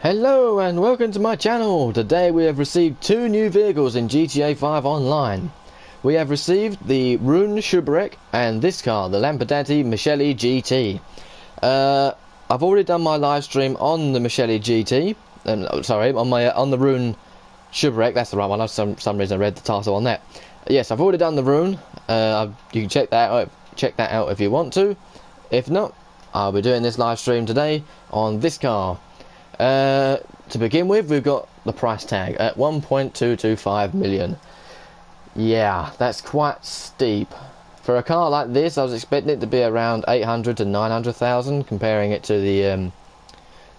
Hello and welcome to my channel. Today we have received two new vehicles in GTA 5 Online. We have received the Rune Schuberek and this car, the Lampadati Michelli GT. I've already done my live stream on the Michelli GT. Sorry, on the Rune Schuberek. That's the right one. For some reason I read the title on that. Yes, I've already done the Rune. You can check that out. Check that out if you want to. If not, I'll be doing this live stream today on this car. To begin with, we've got the price tag at 1.225 million. Yeah, that's quite steep. For a car like this, I was expecting it to be around 800 to 900,000, comparing it to the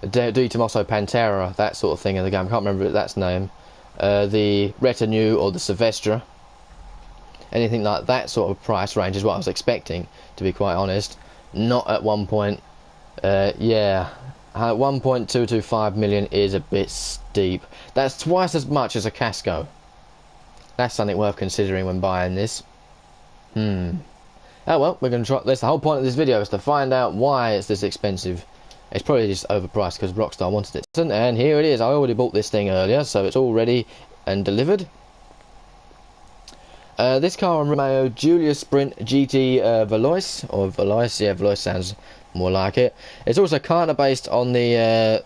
Di Tommaso Pantera, that sort of thing in the game. I can't remember that's name. The Retinue or the Silvestre. Anything like that sort of price range is what I was expecting, to be quite honest. Not at 1.225 million is a bit steep. That's twice as much as a Casco. That's something worth considering when buying this. Oh well, we're going to try. That's the whole point of this video, is to find out why it's this expensive. It's probably just overpriced because Rockstar wanted it. And here it is. I already bought this thing earlier, so it's all ready and delivered. This car on Romeo Giulia Sprint GT Veloce, or Veloce, yeah, Veloce sounds more like it. It's also kind of based on the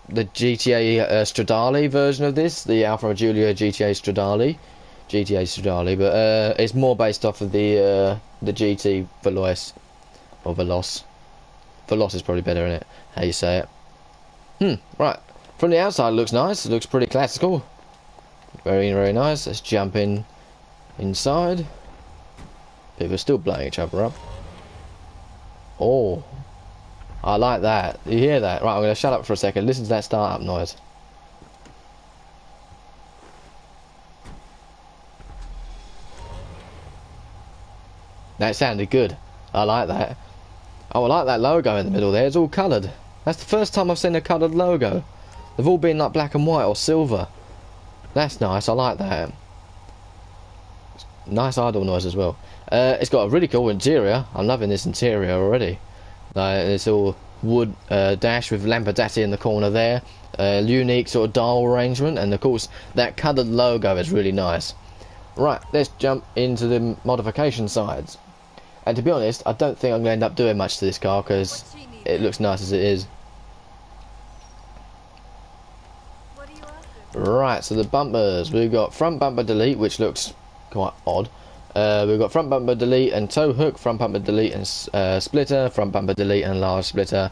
GTA Stradale version of this, the Alfa Giulia GTA Stradale, but it's more based off of the GT Veloce, or Veloce. Veloce is probably better, isn't it? How you say it? Right. From the outside, it looks nice. It looks pretty classical. Very, very nice. Let's jump inside. People are still blowing each other up. Oh, I like that. You hear that? Right, I'm going to shut up for a second. Listen to that start-up noise. That sounded good. I like that. Oh, I like that logo in the middle there. It's all coloured. That's the first time I've seen a coloured logo. They've all been like black and white or silver. That's nice. I like that. Nice idle noise as well. It's got a really cool interior. I'm loving this interior already. It's all wood dash with Lampadati in the corner there. Unique sort of dial arrangement, and of course that coloured logo is really nice. Right, let's jump into the modification sides. And to be honest, I don't think I'm going to end up doing much to this car because it looks nice as it is. Right, so the bumpers. We've got front bumper delete, which looks quite odd. We've got front bumper delete and tow hook, front bumper delete and splitter, front bumper delete and large splitter.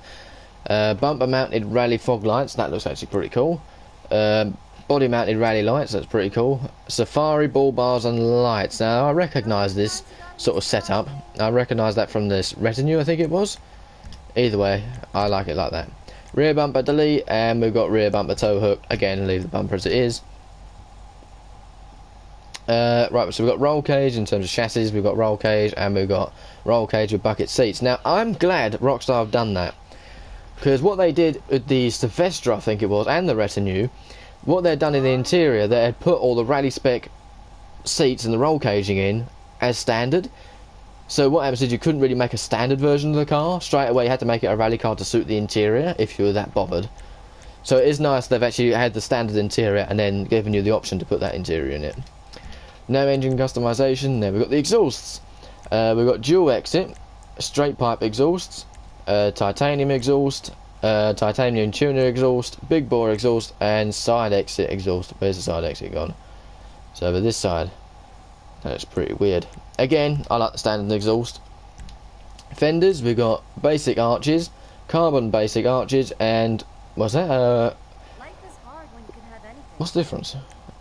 Bumper mounted rally fog lights, that looks actually pretty cool. Body mounted rally lights, that's pretty cool. Safari ball bars and lights. Now I recognise this sort of setup. I recognise that from this Retinue, I think it was. Either way, I like it like that. Rear bumper delete, and we've got rear bumper tow hook. Again, leave the bumper as it is. Right, so we've got roll cage in terms of chassis, we've got roll cage, and we've got roll cage with bucket seats. Now, I'm glad Rockstar have done that, because what they did with the Silvestre, I think it was, and the Retinue, what they'd done in the interior, they had put all the rally spec seats and the roll caging in as standard. So what happens is you couldn't really make a standard version of the car. Straight away you had to make it a rally car to suit the interior, if you were that bothered. So it is nice they've actually had the standard interior and then given you the option to put that interior in it. No engine customization. There we've got the exhausts. We've got dual exit, straight pipe exhausts, titanium exhaust, titanium tuner exhaust, big bore exhaust, and side exit exhaust. Where's the side exit gone? So over this side. That's pretty weird. Again, I like the standard exhaust. Fenders, we've got basic arches, carbon basic arches, and what's that? Life is hard when you can have anything. What's the difference?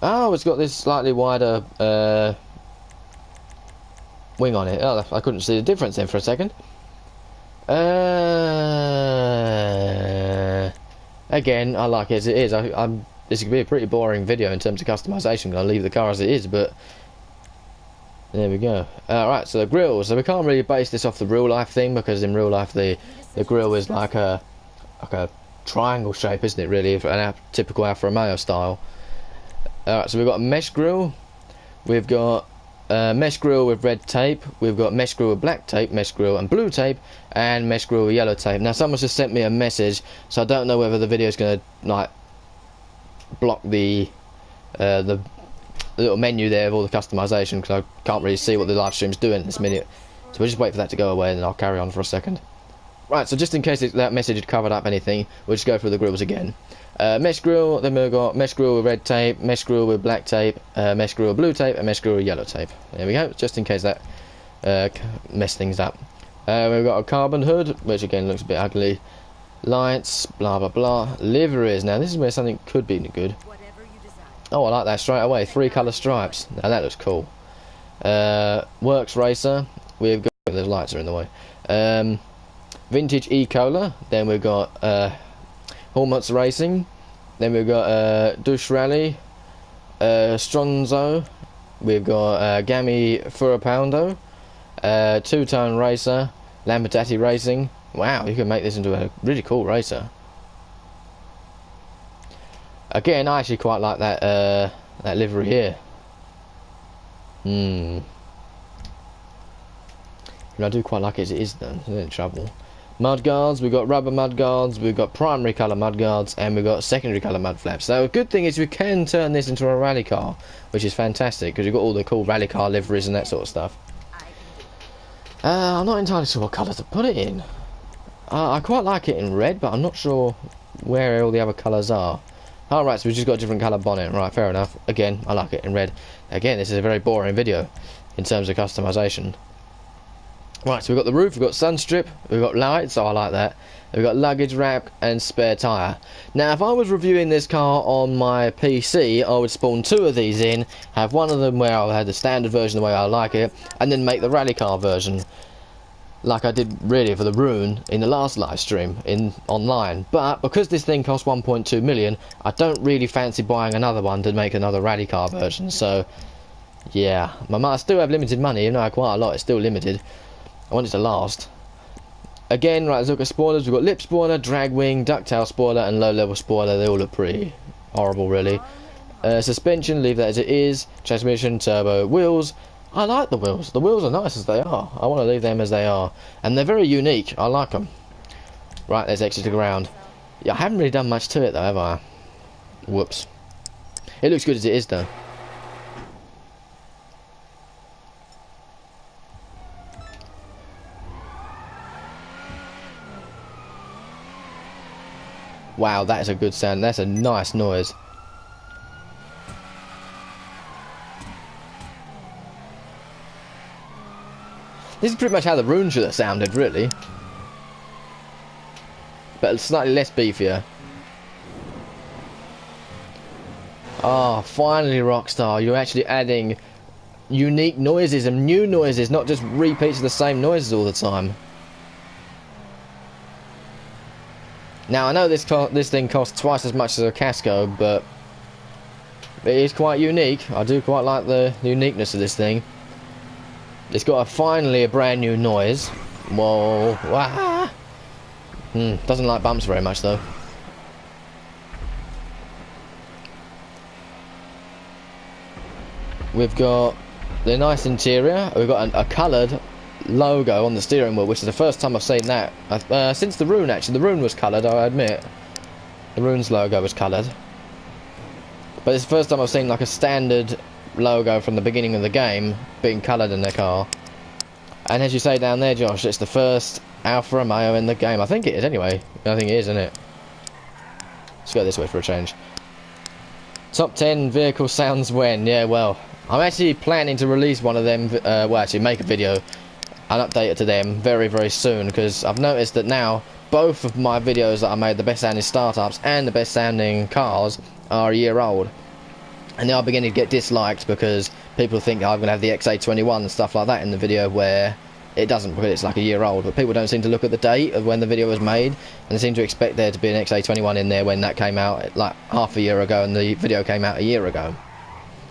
Oh, it's got this slightly wider wing on it. Oh, I couldn't see the difference then for a second. Again, I like it as it is. This could be a pretty boring video in terms of customization. I'll leave the car as it is, but there we go. Right, so the grills. So we can't really base this off the real life thing, because in real life the grill is like a triangle shape, isn't it? Really, an typical Alfa Romeo style. Alright, so we've got a mesh grill, we've got mesh grille with red tape, we've got mesh grille with black tape, mesh grille and blue tape, and mesh grille with yellow tape. Now someone's just sent me a message, so I don't know whether the video is going to like block the little menu there of all the customization, because I can't really see what the live stream's doing in this minute. So we'll just wait for that to go away and then I'll carry on for a second. Right, so just in case that message had covered up anything, we'll just go through the grills again. Mesh grill, then we've got mesh grill with red tape, mesh grill with black tape, mesh grill with blue tape, and mesh grill with yellow tape. There we go, just in case that messed things up. We've got a carbon hood, which again looks a bit ugly. Lights, blah blah blah. Liveries, now this is where something could be good. Oh, I like that straight away, 3 colour stripes. Now that looks cool. Works Racer, we've got, the lights are in the way. Vintage E-Cola, then we've got Hormats Racing, then we've got Douche Rally, Stronzo, we've got Gammy Furapoundo, Two-Tone Racer, Lampadati Racing. Wow, you can make this into a really cool racer. Again, I actually quite like that that livery here. And I do quite like it as it is though, so in trouble. Mudguards, we've got rubber mudguards, we've got primary colour mudguards, and we've got secondary colour mud flaps. So a good thing is we can turn this into a rally car, which is fantastic, because you've got all the cool rally car liveries and that sort of stuff. I'm not entirely sure what colour to put it in. I quite like it in red, but I'm not sure where all the other colours are. Alright, so we've just got a different colour bonnet. Right, fair enough. Again, I like it in red. Again, this is a very boring video in terms of customisation. Right, so we've got the roof, we've got sun strip, we've got lights, so I like that. We've got luggage rack and spare tyre. Now, if I was reviewing this car on my PC, I would spawn 2 of these in, have one of them where I had the standard version the way I like it, and then make the rally car version, like I did really for the Rune in the last live stream online. But because this thing costs 1.2 million, I don't really fancy buying another one to make another rally car version. So yeah, I still have limited money, even though I have quite a lot, it's still limited. I want it to last. Again, right, let's look at spoilers. We've got lip spoiler, drag wing, ducktail spoiler, and low level spoiler. They all look pretty horrible, really. Suspension, leave that as it is. Transmission, turbo, wheels. I like the wheels. The wheels are nice as they are. I want to leave them as they are. And they're very unique. I like them. Right, let's exit the ground. Yeah, I haven't really done much to it, though, have I? Whoops. It looks good as it is, though. Wow, that is a good sound. That's a nice noise. This is pretty much how the Rune should have sounded, really. But slightly less beefier. Oh, finally, Rockstar. You're actually adding unique noises and new noises, not just repeats of the same noises all the time. Now, I know this thing costs twice as much as a Casco, but it is quite unique. I do quite like the uniqueness of this thing. It's got finally a brand new noise. Whoa. Wah. Doesn't like bumps very much, though. We've got the nice interior. We've got a coloured logo on the steering wheel, which is the first time I've seen that since the Rune. Actually, the Rune was coloured, I admit. The Rune's logo was coloured, but it's the first time I've seen like a standard logo from the beginning of the game being coloured in their car. And as you say down there, Josh, it's the first Alfa Romeo in the game. I think it is, anyway. I think it is, isn't it? Let's go this way for a change. Top 10 vehicle sounds when. Yeah, well, I'm actually planning to release one of them, well, actually make a video and update it to them very, very soon, because I've noticed that now both of my videos that I made, the best sounding startups and the best sounding cars, are a year old. And they are beginning to get disliked because people think I'm going to have the XA21 and stuff like that in the video, where it doesn't, because it's like a year old. But people don't seem to look at the date of when the video was made, and they seem to expect there to be an XA21 in there when that came out like half a year ago and the video came out a year ago.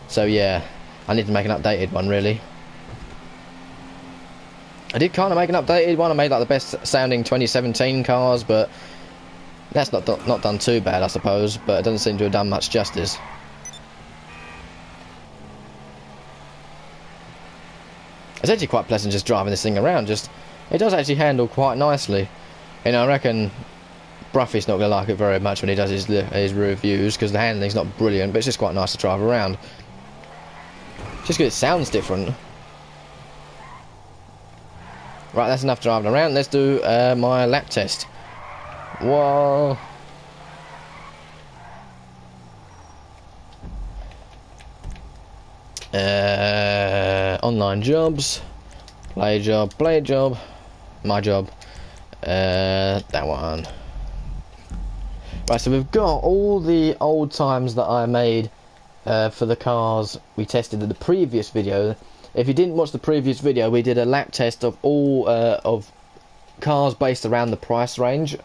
So yeah, I need to make an updated one, really. I did kind of make an updated one. I made like the best sounding 2017 cars, but that's not done too bad, I suppose. But it doesn't seem to have done much justice. It's actually quite pleasant just driving this thing around. It does actually handle quite nicely. And I reckon Bruffy's not going to like it very much when he does his reviews, because the handling's not brilliant, but it's just quite nice to drive around. Just because it sounds different. Right, that's enough driving around. Let's do my lap test. Whoa. Online jobs. Play job. My job. That one. Right, so we've got all the old times that I made for the cars we tested in the previous video. If you didn't watch the previous video, we did a lap test of all of cars based around the price range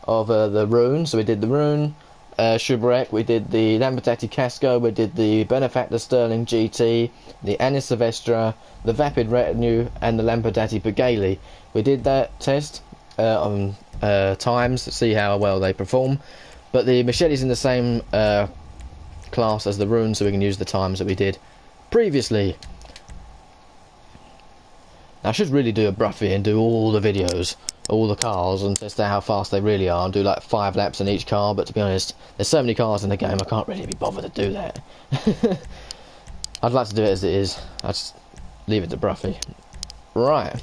of the Rune. So we did the Rune Schuberek, we did the Lampadati Casco, we did the Benefactor Sterling GT, the Annis Silvestre, the Vapid Retinue, and the Lampadati Michelli. We did that test on times to see how well they perform, but the Michelli's in the same class as the Rune, so we can use the times that we did previously. Now, I should really do a Bruffy and do all the videos, all the cars, and test out how fast they really are, and do like 5 laps in each car, but to be honest, there's so many cars in the game, I can't really be bothered to do that. I'd like to do it as it is. I just leave it to Bruffy. Right.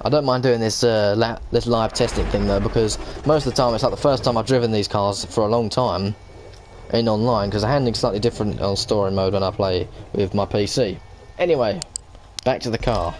I don't mind doing this this live testing thing though, because most of the time it's like the first time I've driven these cars for a long time in online, because the handling's slightly different on story mode when I play with my PC. Anyway, back to the car.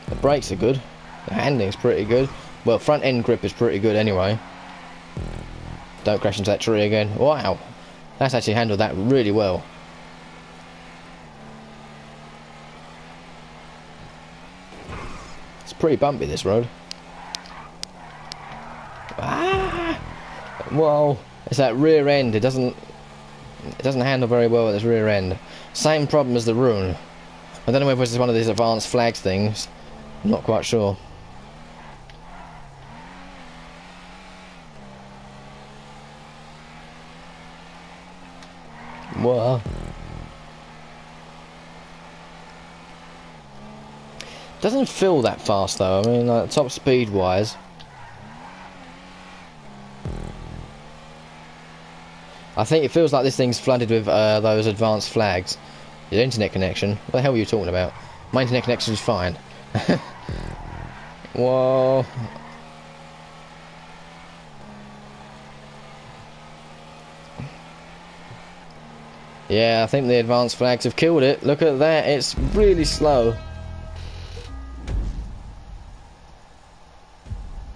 The brakes are good. The handling's pretty good. Well, front end grip is pretty good anyway. Don't crash into that tree again. Wow, that's actually handled that really well. It's pretty bumpy, this road. Ah! Whoa, it's that rear end. It doesn't handle very well with its rear end. Same problem as the Rune. I don't know whether it's one of these advanced flags things. I'm not quite sure. Whoa. Doesn't feel that fast though. I mean, like, top speed wise. I think it feels like this thing's flooded with those advanced flags. Your internet connection. What the hell are you talking about? My internet connection is fine. Whoa. Yeah, I think the advanced flags have killed it. Look at that, it's really slow.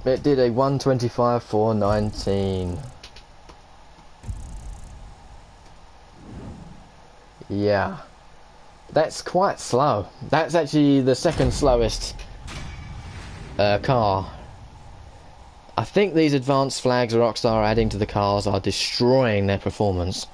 It did a 125.419. Yeah. That's quite slow. That's actually the second slowest car. I think these advanced flags Rockstar are adding to the cars are destroying their performance.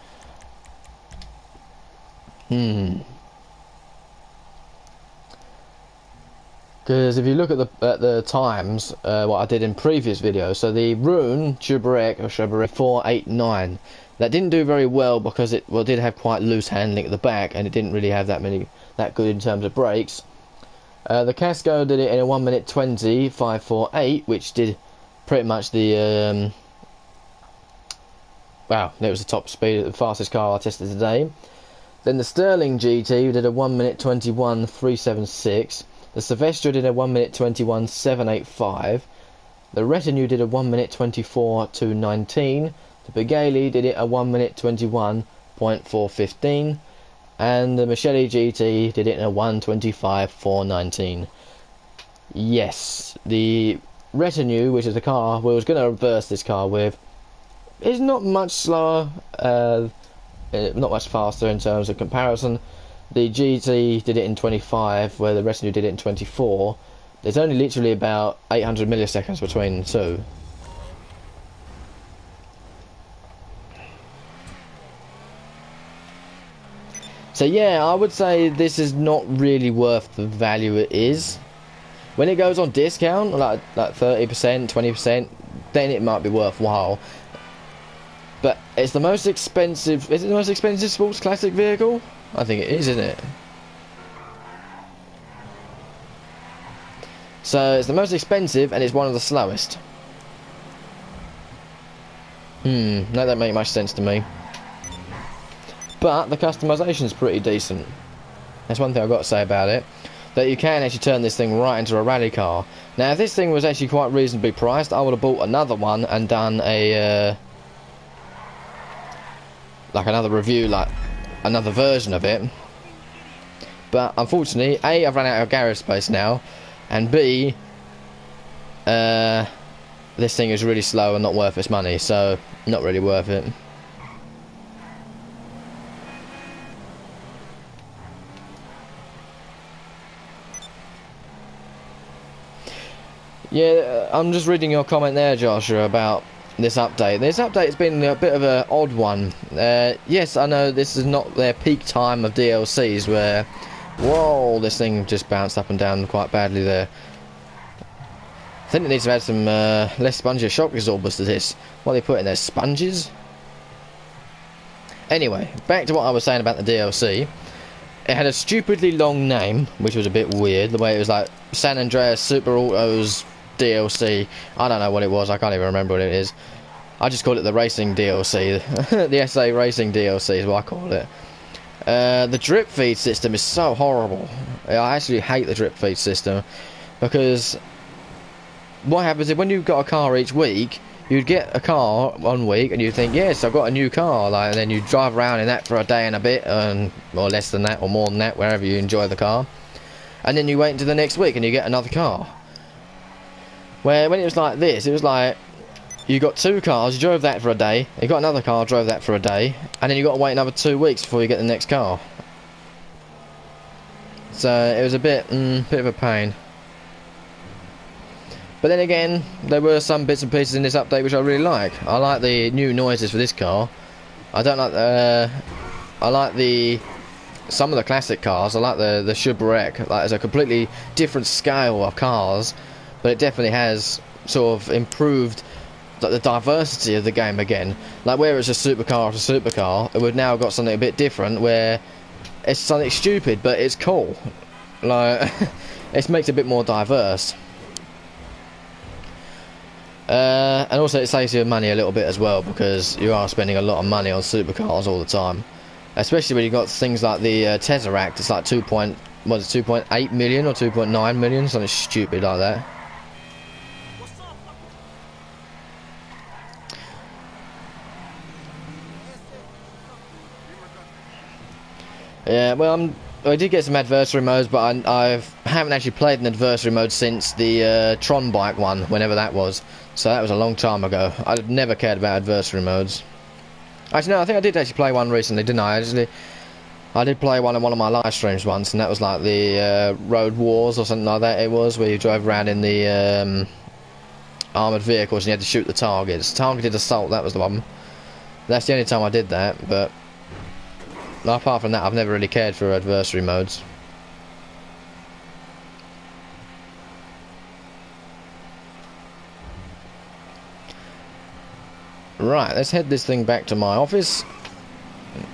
Because if you look at the times, what I did in previous videos, so the Rune Schuberek 489, that didn't do very well because it did have quite loose handling at the back, and it didn't really have that good in terms of brakes. The Casco did it in a 1 minute 20.548, which did pretty much the wow, it was the top speed, the fastest car I tested today. Then the Sterling GT did a 1 minute 21.376. The Silvestre did a 1 minute 21.785. The Retinue did a 1 minute 24.219. The Michelli did it a 1 minute 21.415. And the Michelli GT did it in a 1:25.419. Yes, the Retinue, which is the car we was going to reverse this car with, is not much slower, not much faster in terms of comparison. The GT did it in 25, where the Retinue did it in 24. There's only literally about 800 milliseconds between the two. So yeah, I would say this is not really worth the value it is. When it goes on discount, like 30%, 20%, then it might be worthwhile. But it's the most expensive. Is it the most expensive sports classic vehicle? I think it is, isn't it? So it's the most expensive and it's one of the slowest. No, that don't make much sense to me. But the customization is pretty decent. That's one thing I've got to say about it. That you can actually turn this thing right into a rally car. Now, if this thing was actually quite reasonably priced, I would have bought another one and done a like another review, like another version of it. But unfortunately, A, I've run out of garage space now, and B, this thing is really slow and not worth its money, so not really worth it. Yeah, I'm just reading your comment there, Joshua, about this update. This update's been a bit of an odd one. Yes, I know this is not their peak time of DLCs where, whoa, this thing just bounced up and down quite badly there. I think it needs to add some less spongy shock absorbers to this. What are they putting there? Sponges? Anyway, back to what I was saying about the DLC. It had a stupidly long name, which was a bit weird. The way it was like San Andreas Super Autos DLC. I don't know what it was. I can't even remember what it is. I just call it the racing DLC. The SA Racing DLC is what I call it. The drip feed system is so horrible. I actually hate the drip feed system because what happens is when you've got a car each week, you'd get a car one week and you think, yes, I've got a new car, like, and then you drive around in that for a day and a bit, or less than that, or more than that, wherever you enjoy the car, and then you wait until the next week and you get another car. Where when it was like this, it was like you got two cars, you drove that for a day, you got another car, drove that for a day, and then you got to wait another 2 weeks before you get the next car. So it was a bit of a pain. But then again, there were some bits and pieces in this update which I really like. I like the new noises for this car. I don't like I like some of the classic cars. I like the Shubrek. Like, it's a completely different scale of cars, but it definitely has sort of improved the diversity of the game again. Like, where it's a supercar after supercar, we've now got something a bit different where it's something stupid but it's cool. Like, it makes it a bit more diverse. And also it saves you money a little bit as well, because you are spending a lot of money on supercars all the time, especially when you've got things like the Tesseract. It's like 2.8 million or 2.9 million, something stupid like that. Yeah, well, I did get some adversary modes, but I haven't actually played an adversary mode since the Tron bike one, whenever that was. So that was a long time ago. I've never cared about adversary modes. Actually, no, I think I did actually play one recently, didn't I? I did play one on one of my live streams once, and that was like the Road Wars or something like that. It was where you drove around in the armoured vehicles and you had to shoot the targets. Targeted assault, that was the one. That's the only time I did that, but apart from that, I've never really cared for adversary modes. Right, let's head this thing back to my office.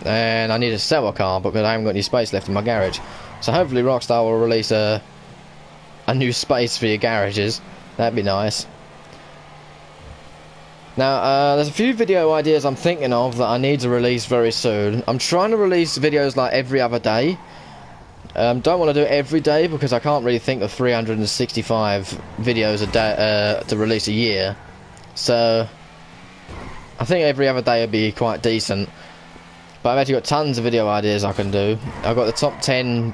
And I need to sell a car because I haven't got any space left in my garage. So hopefully Rockstar will release a new space for your garages. That'd be nice. Now, there's a few video ideas I'm thinking of that I need to release very soon. I'm trying to release videos like every other day. Don't want to do it every day because I can't really think of 365 videos a day to release a year. So I think every other day would be quite decent. But I've actually got tons of video ideas I can do. I've got the top 10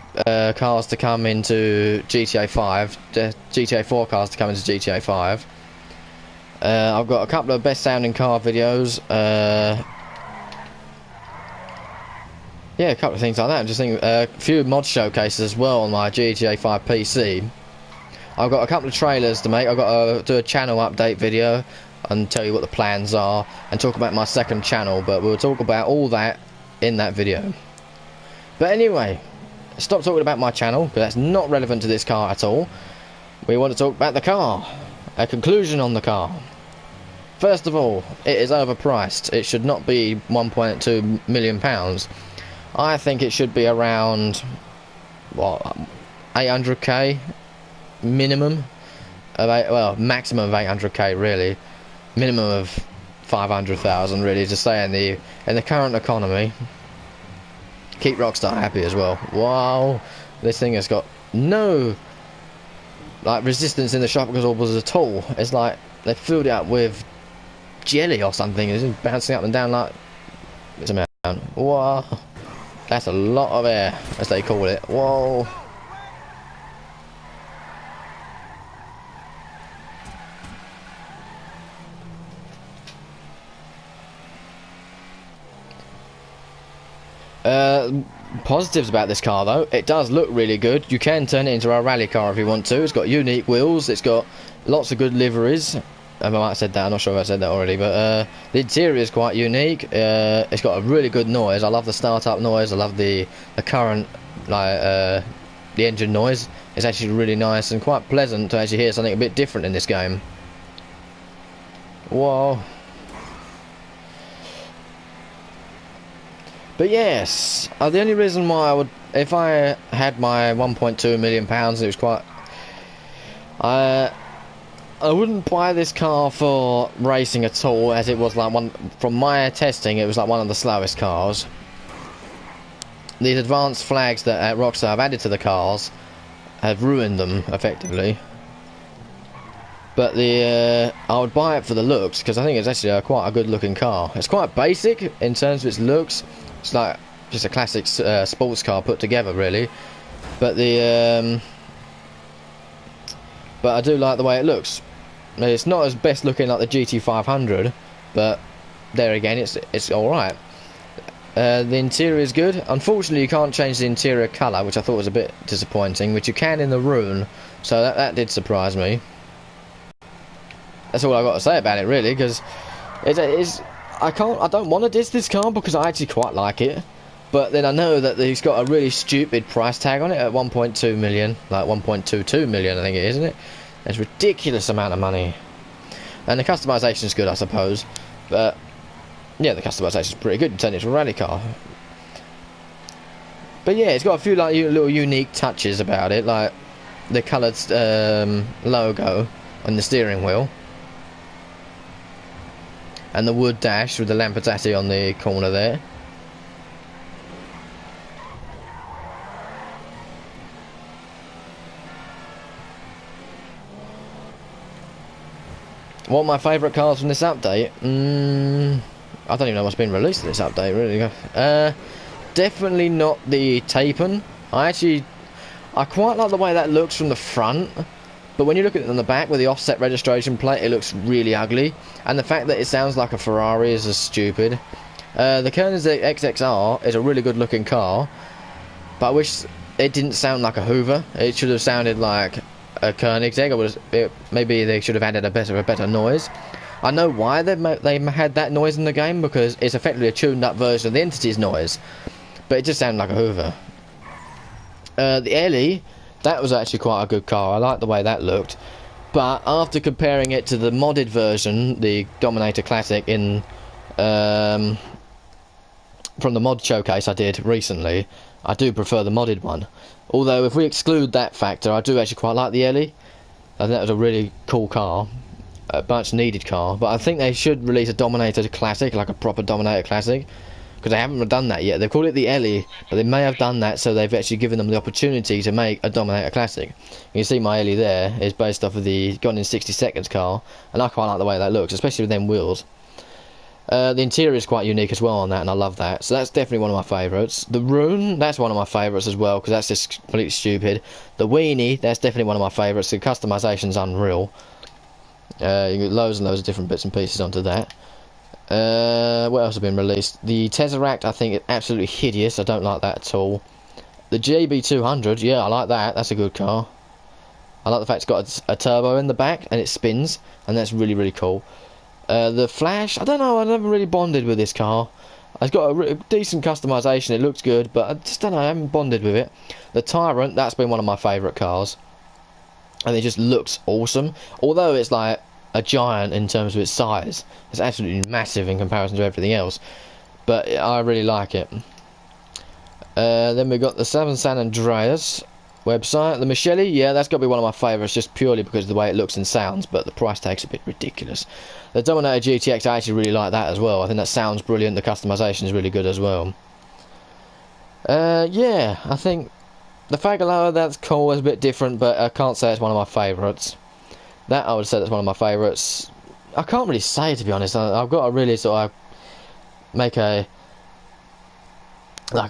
cars to come into GTA 5, GTA 4 cars to come into GTA 5. I've got a couple of best sounding car videos. Yeah, a couple of things like that. I'm just thinking a few mod showcases as well on my GTA 5 PC. I've got a couple of trailers to make. I've got to do a channel update video and tell you what the plans are and talk about my second channel, but we'll talk about all that in that video. But anyway, stop talking about my channel, because that's not relevant to this car at all. We want to talk about the car. A conclusion on the car. First of all, it is overpriced. It should not be £1.2 million. I think it should be around, what, 800k minimum of maximum of 800k really, minimum of 500,000 really, to stay in the current economy. Keep Rockstar happy as well. Wow, this thing has got no like resistance in the shock absorbers at all. It's like they filled it up with jelly or something. It's just bouncing up and down like it's a man. Wow, that's a lot of air, as they call it. Whoa. Positives about this car though, it does look really good. You can turn it into a rally car if you want to. It's got unique wheels, it's got lots of good liveries. I might have said that, I'm not sure if I said that already, but the interior is quite unique. It's got a really good noise. I love the start-up noise, I love the current, like, the engine noise. It's actually really nice and quite pleasant to actually hear something a bit different in this game. Whoa. But yes, the only reason why I would, if I had my £1.2 million, it was quite, I wouldn't buy this car for racing at all, as it was like from my testing, it was like one of the slowest cars. These advanced flags that Rockstar have added to the cars have ruined them effectively. But I would buy it for the looks, because I think it's actually quite a good looking car. It's quite basic in terms of its looks. It's like just a classic sports car put together, really. But but I do like the way it looks. It's not as best looking like the GT 500, but there again, it's all right. The interior is good. Unfortunately, you can't change the interior colour, which I thought was a bit disappointing, which you can in the Rune, so that did surprise me. That's all I got to say about it, really, because I don't want to diss this car because I actually quite like it, but then I know that he's got a really stupid price tag on it at 1.2 million, like 1.22 million, I think it is, isn't it? It's a ridiculous amount of money, and the customization is good, I suppose. But yeah, the customization is pretty good. You turn it into a rally car. But yeah, it's got a few like little unique touches about it, like the coloured logo on the steering wheel. And the wood dash with the Lampadati on the corner there. What are my favourite cars from this update? I don't even know what's been released in this update, really. Definitely not the Tapen. I quite like the way that looks from the front. But when you look at it on the back with the offset registration plate, it looks really ugly. And the fact that it sounds like a Ferrari is just stupid. The Koenigsegg XXR is a really good looking car, but I wish it didn't sound like a Hoover. It should have sounded like a Koenigsegg. Maybe they should have added a better noise. I know why they had that noise in the game, because it's effectively a tuned up version of the Entity's noise. But it just sounded like a Hoover. The Ellie, that was actually quite a good car. I like the way that looked. But after comparing it to the modded version, the Dominator Classic from the mod showcase I did recently, I do prefer the modded one. Although if we exclude that factor, I do actually quite like the Ellie. I think that was a really cool car, a much needed car. But I think they should release a Dominator Classic, like a proper Dominator Classic, because they haven't done that yet. They've called it the Ellie, but they may have done that so they've actually given them the opportunity to make a Dominator Classic. You can see my Ellie there is based off of the Gone in 60 Seconds car, and I quite like the way that looks, especially with them wheels. The interior is quite unique as well on that, and I love that. So that's definitely one of my favourites. The Rune, that's one of my favourites as well, because that's just completely stupid. The Weenie, that's definitely one of my favourites. The customisation's unreal. You get loads and loads of different bits and pieces onto that. What else has been released? The Tesseract, I think, is absolutely hideous. I don't like that at all. The GB200, yeah, I like that. That's a good car. I like the fact it's got a turbo in the back and it spins, and that's really, really cool. The Flash, I don't know, I never really bonded with this car. It's got a decent customization. It looks good, but I just don't know. I haven't bonded with it. The Tyrant, that's been one of my favourite cars, and it just looks awesome. Although it's like a giant in terms of its size, it's absolutely massive in comparison to everything else. But I really like it. Then we've got the Southern San Andreas website. The Michelli, yeah, that's got to be one of my favourites, just purely because of the way it looks and sounds, but the price tag's a bit ridiculous. The Dominator GTX, I actually really like that as well. I think that sounds brilliant. The customization is really good as well. Yeah, I think the Fagaloa, that's cool. It's a bit different, but I can't say it's one of my favourites. That I would say that's one of my favourites. I can't really say, to be honest. I've got to really sort of make a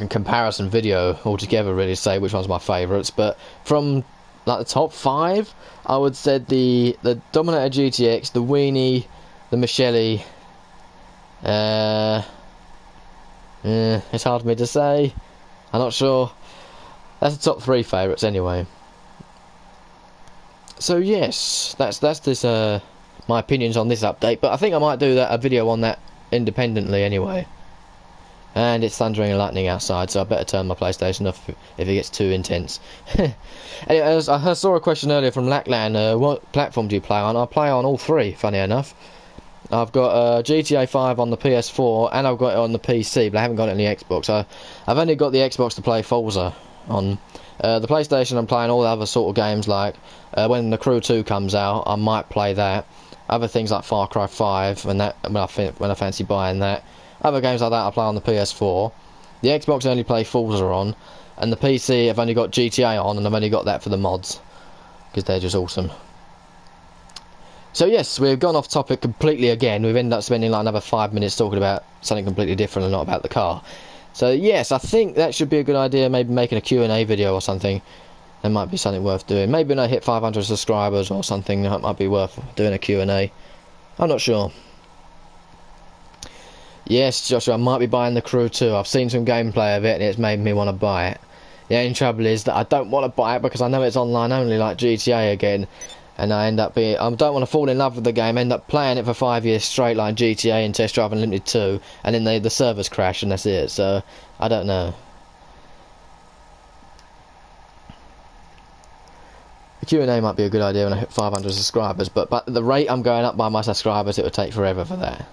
comparison video altogether, really say which one's my favourites. But from like the top 5, I would say the Dominator GTX, the Weenie, the Michelli. It's hard for me to say. I'm not sure. That's the top 3 favourites anyway. So yes, that's this my opinions on this update. But I think I might do a video on that independently anyway. And it's thundering and lightning outside, so I better turn my PlayStation off if it gets too intense. Anyway, I saw a question earlier from Lackland, what platform do you play on? I play on all 3, funny enough. I've got GTA 5 on the PS4, and I've got it on the PC, but I haven't got it on the Xbox. I've only got the Xbox to play Forza on. The PlayStation, I'm playing all the other sort of games, like when The Crew 2 comes out, I might play that. Other things like Far Cry 5, when I fancy buying that. Other games like that I play on the PS4. The Xbox I only play Forza on, and the PC I've only got GTA on, and I've only got that for the mods, because they're just awesome. So yes, we've gone off topic completely again. We've ended up spending like another 5 minutes talking about something completely different and not about the car. So yes, I think that should be a good idea, maybe making a Q&A video or something. That might be something worth doing. Maybe when I hit 500 subscribers or something, that might be worth doing a Q&A. I'm not sure. Yes, Joshua, I might be buying The Crew 2. I've seen some gameplay of it and it's made me want to buy it. The only trouble is that I don't want to buy it because I know it's online only, like GTA again. And I don't want to fall in love with the game, end up playing it for 5 years straight like GTA and Test Drive Unlimited 2, and then the servers crash and that's it. So, I don't know. The Q&A might be a good idea when I hit 500 subscribers, but at the rate I'm going up by my subscribers, it would take forever for that.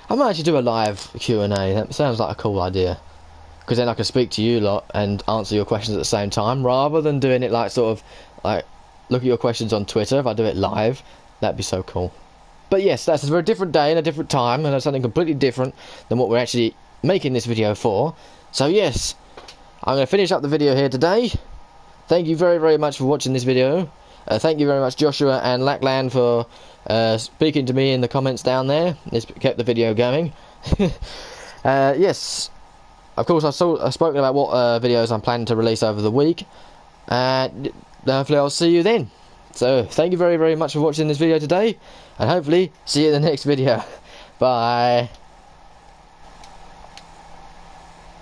I might actually do a live Q&A. That sounds like a cool idea, because then I can speak to you lot and answer your questions at the same time, rather than doing it like sort of like look at your questions on Twitter. If I do it live, that'd be so cool. But yes, that's a very different day and a different time, and that's something completely different than what we're actually making this video for. So yes, I'm going to finish up the video here today. Thank you very, very much for watching this video. Thank you very much, Joshua and Lackland, for speaking to me in the comments down there. It's kept the video going. Yes, of course, I've spoken about what videos I'm planning to release over the week. And hopefully I'll see you then. So, thank you very, very much for watching this video today. And hopefully, see you in the next video. Bye.